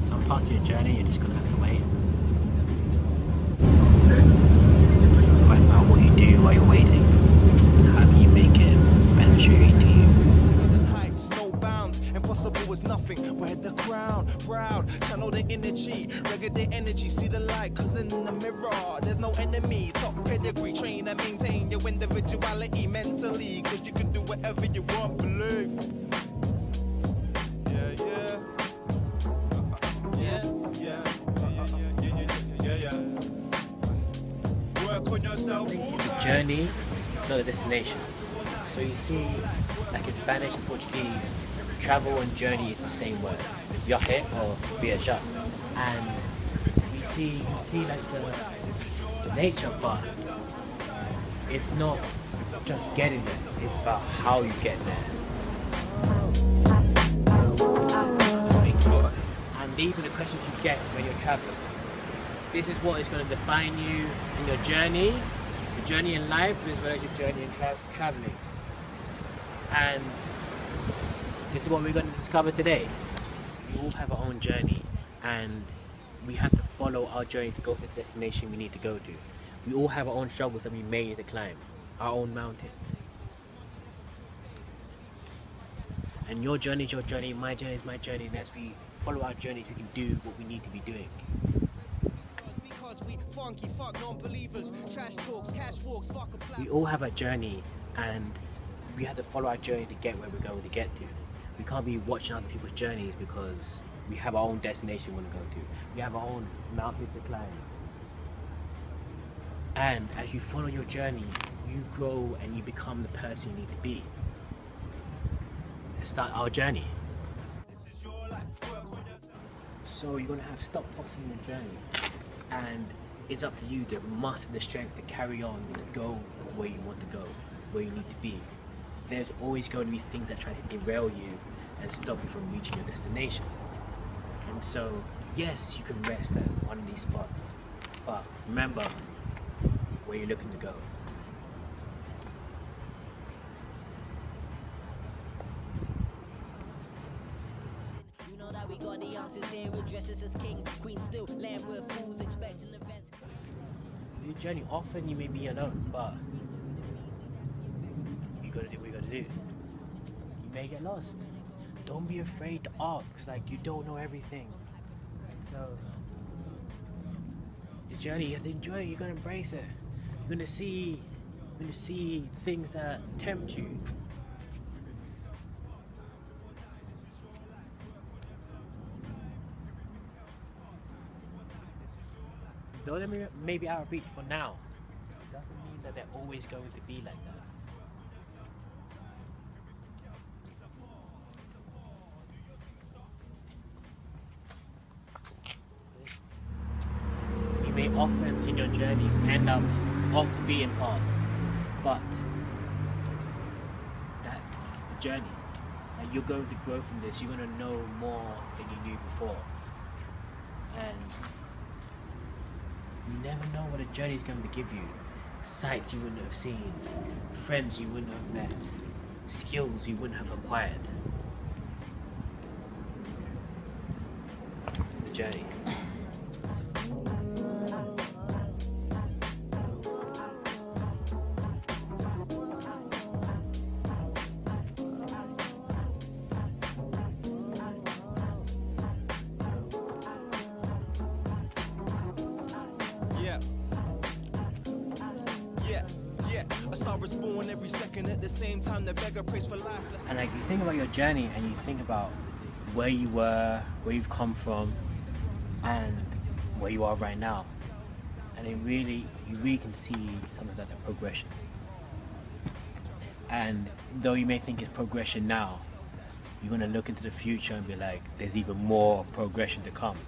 Some parts of your journey you're just gonna have to wait. But it's about what you do while you're waiting. How can you make it beneficial to you? No bounds, impossible was nothing. Wear the crown, proud, channel the energy, regulate the energy, see the light, cause in the mirror there's no enemy. Top pedigree, train and maintain your individuality mentally, cause you can do whatever you want, believe. Journey, not a destination. So you see, like in Spanish and Portuguese, travel and journey is the same word. Viaje or viajar. And you see like the nature part. It's not just getting there, it's about how you get there. And these are the questions you get when you're traveling. This is what is going to define you in your journey. Your journey in life as well as your journey in traveling. And this is what we're going to discover today. We all have our own journey and we have to follow our journey to go to the destination we need to go to. We all have our own struggles that we may need to climb, our own mountains. And your journey is your journey, my journey is my journey, and as we follow our journeys we can do what we need to be doing. We all have a journey and we have to follow our journey to get where we're going to get to. We can't be watching other people's journeys because we have our own destination we want to go to. We have our own mountains to climb. And as you follow your journey, you grow and you become the person you need to be. Let's start our journey. So you're going to have stop boxing your journey. And it's up to you to muster the strength to carry on, to go where you want to go, where you need to be. There's always going to be things that try to derail you and stop you from reaching your destination. And so, yes, you can rest at one of these spots, but remember where you're looking to go. We got the answers here, we're dressed as king, queen still, land with fools expecting events. Your journey, often you may be alone, but you gotta do what you gotta do. You may get lost. Don't be afraid to ask, like you don't know everything. So, the journey, you have to enjoy it, you're gonna embrace it. You're gonna see things that tempt you. Though they may be out of reach for now, it doesn't mean that they're always going to be like that. You may often in your journeys end up off the beaten path, but that's the journey. Like you're going to grow from this, you're going to know more than you knew before. And you never know what a journey is going to give you. Sights you wouldn't have seen, friends you wouldn't have met, skills you wouldn't have acquired. The journey. Born every second at the same time, the beggar prays for life. And like you think about your journey and you think about where you were, where you've come from, and where you are right now. And you really can see something like the progression. And though you may think it's progression now, you're gonna look into the future and be like, there's even more progression to come.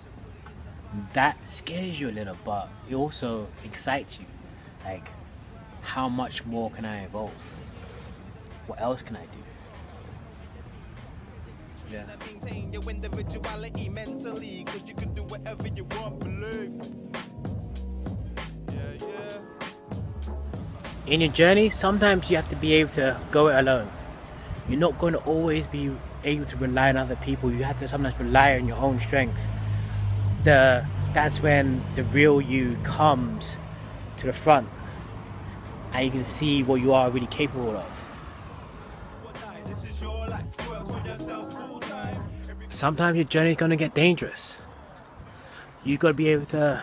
That scares you a little, but it also excites you. Like, how much more can I evolve? What else can I do? Yeah. Maintain your individuality mentally, 'cause you can do whatever you want, believe. Yeah, yeah. In your journey, sometimes you have to be able to go it alone. You're not going to always be able to rely on other people. You have to sometimes rely on your own strength. That's when the real you comes to the front, and you can see what you are really capable of. Sometimes your journey is going to get dangerous. You've got to be able to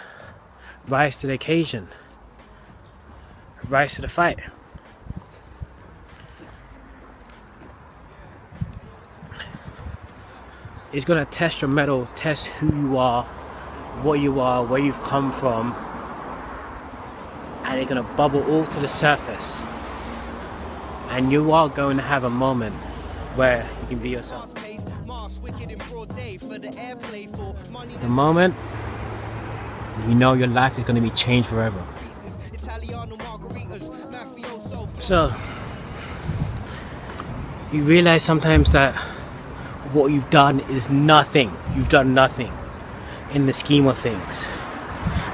rise to the occasion, rise to the fight. It's going to test your mettle, test who you are, what you are, where you've come from, and it's going to bubble all to the surface. And you are going to have a moment where you can be yourself. The moment you know your life is going to be changed forever. So you realize sometimes that what you've done is nothing. You've done nothing in the scheme of things.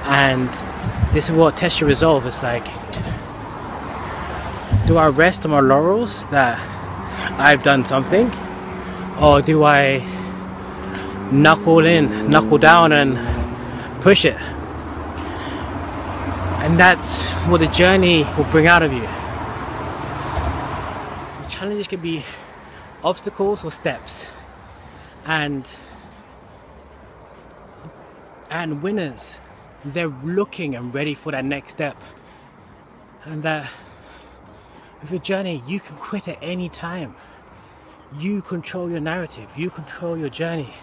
And this is what tests your resolve. It's like, do I rest on my laurels that I've done something? Or do I knuckle down and push it? And that's what the journey will bring out of you. So challenges can be obstacles or steps. And winners, they're looking and ready for that next step. And that with your journey, you can quit at any time. You control your narrative, you control your journey.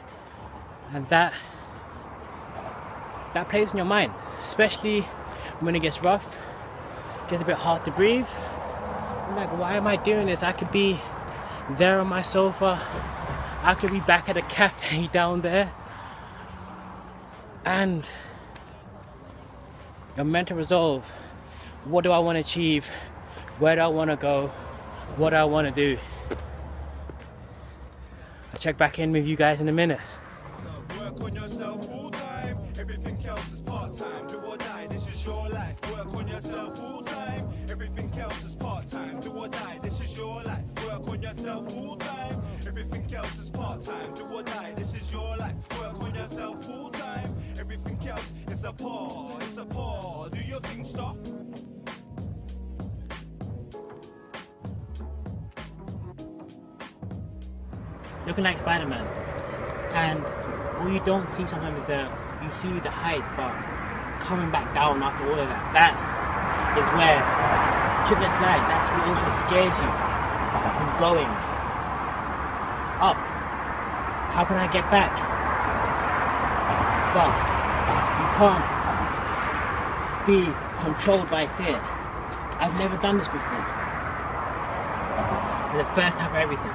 And that plays in your mind, especially when it gets rough, it gets a bit hard to breathe. You're like, why am I doing this? I could be there on my sofa, I could be back at a cafe down there. And your mental resolve, what do I want to achieve? Where do I want to go? What do I want to do? I'll check back in with you guys in a minute. Work on yourself full time, everything else is part time. Do or die, this is your life. Work on yourself full time, everything else is part time. Do or die, this is your life. Work on yourself full time, everything else is part time. Do or die, this is your life. Work on yourself full time, everything else is a pause. It's a pause. Do your thing, stop. Looking like Spider-Man, and what you don't see sometimes is you see the heights, but coming back down after all of that, that is where triplets lie. That's what also scares you from going up. How can I get back? But you can't be controlled by fear. I've never done this before. It's the first time for everything.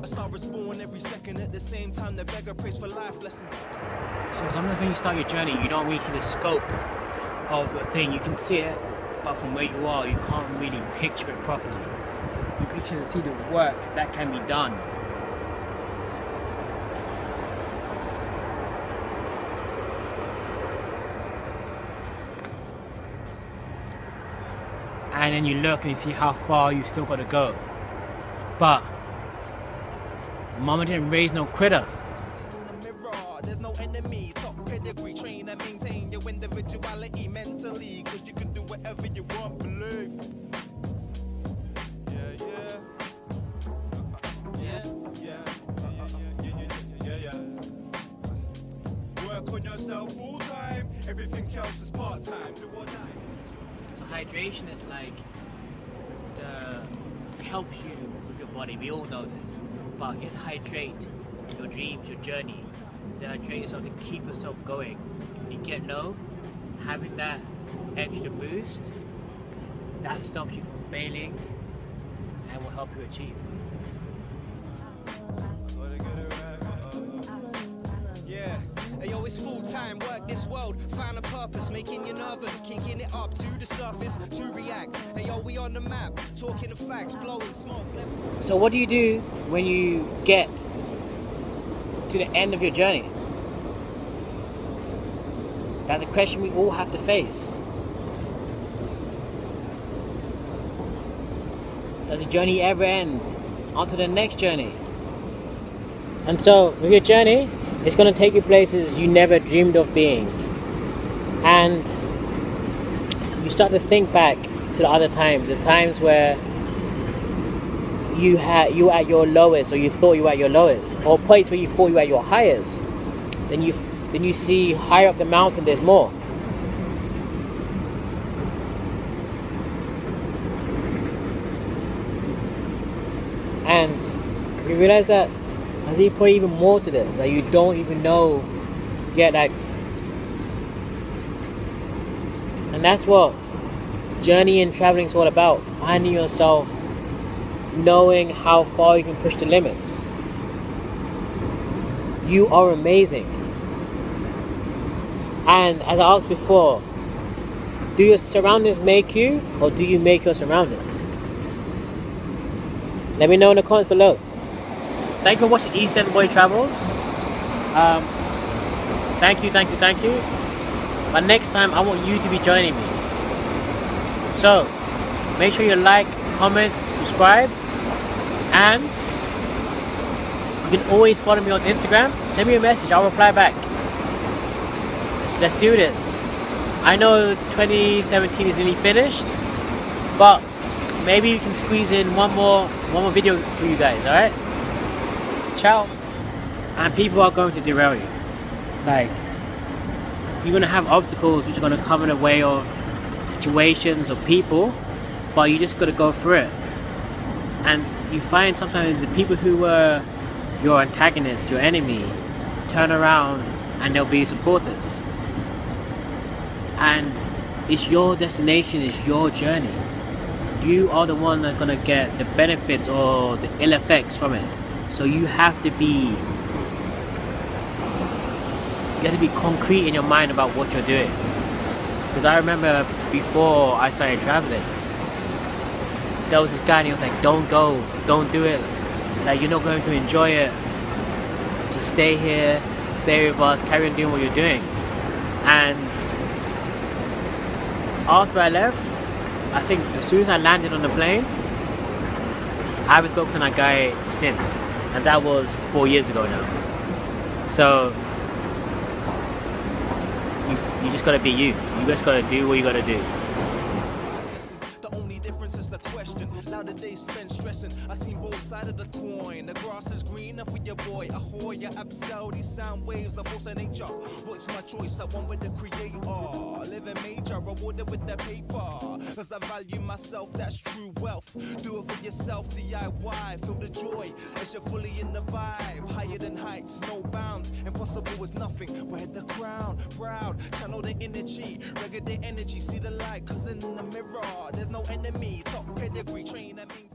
A star is born every second at the same time. The beggar prays for life lessons. So sometimes when you start your journey, you don't really see the scope of a thing. You can see it, but from where you are, you can't really picture it properly. You picture and see the work that can be done. And then you look and you see how far you've still got to go. But Mama didn't raise no quitter. In the mirror, there's no enemy. Top pedigree, train and maintain your individuality mentally, 'cause you can do whatever you want, believe. work on yourself full time. Everything else is part time. Do or die. So hydration is like helps you with your body. We all know this, but you have to hydrate your dreams, your journey. To hydrate yourself to keep yourself going. When you get low, having that extra boost that stops you from failing and will help you achieve. Yeah, hey yo, it's full time, work this world, find a purpose, making you nervous, kicking it up to the surface to react. Hey yo, we on the map, talking the facts, blowing smoke. So what do you do when you get to the end of your journey? That's a question we all have to face. Does the journey ever end? On to the next journey. And so with your journey, it's going to take you places you never dreamed of being. And you start to think back to the other times, the times where you were at your lowest, or you thought you were at your lowest, or points where you thought you were at your highest. Then you see higher up the mountain there's more. And you realize that there's probably even more to this that you don't even know yet. And that's what journey and traveling is all about. Finding yourself, knowing how far you can push the limits. You are amazing. And as I asked before, do your surroundings make you, or do you make your surroundings? Let me know in the comments below. Thank you for watching East End Boy Travels. Thank you. But next time I want you to be joining me. So make sure you like, comment, subscribe, and you can always follow me on Instagram. Send me a message, I'll reply back. Let's do this. I know 2017 is nearly finished, but maybe you can squeeze in one more video for you guys, alright? Ciao. And people are going to derail you. Like, you're going to have obstacles which are going to come in the way of situations or people, but you just got to go through it. And you find sometimes the people who were your antagonists, your enemy, turn around and they'll be supporters. And it's your destination, it's your journey. You are the one that's gonna get the benefits or the ill effects from it. So you have to be concrete in your mind about what you're doing. Because I remember before I started traveling, there was this guy and he was like, don't go, don't do it. Like, you're not going to enjoy it. Just stay here, stay with us, carry on doing what you're doing. And after I left, I think as soon as I landed on the plane, I haven't spoken to that guy since. And that was 4 years ago now. So you just gotta be you. You just gotta do what you gotta do. The only difference is the question. Now the days spent stressing. I seen both sides of the coin. The grass is greener for your boy. Ahoy, you absorb these sound waves of force of nature. Voice my choice, I want with the creator. Living major, rewarded with the paper. Cause I value myself, that's true wealth. Do it for yourself, DIY. Feel the joy as you're fully in the vibe. Higher than heights, no bounds. Impossible is nothing. Wear the crown, proud. Channel the energy, regulate the energy. See the light, cause in the mirror, there's no enemy. Top pedigree, train that means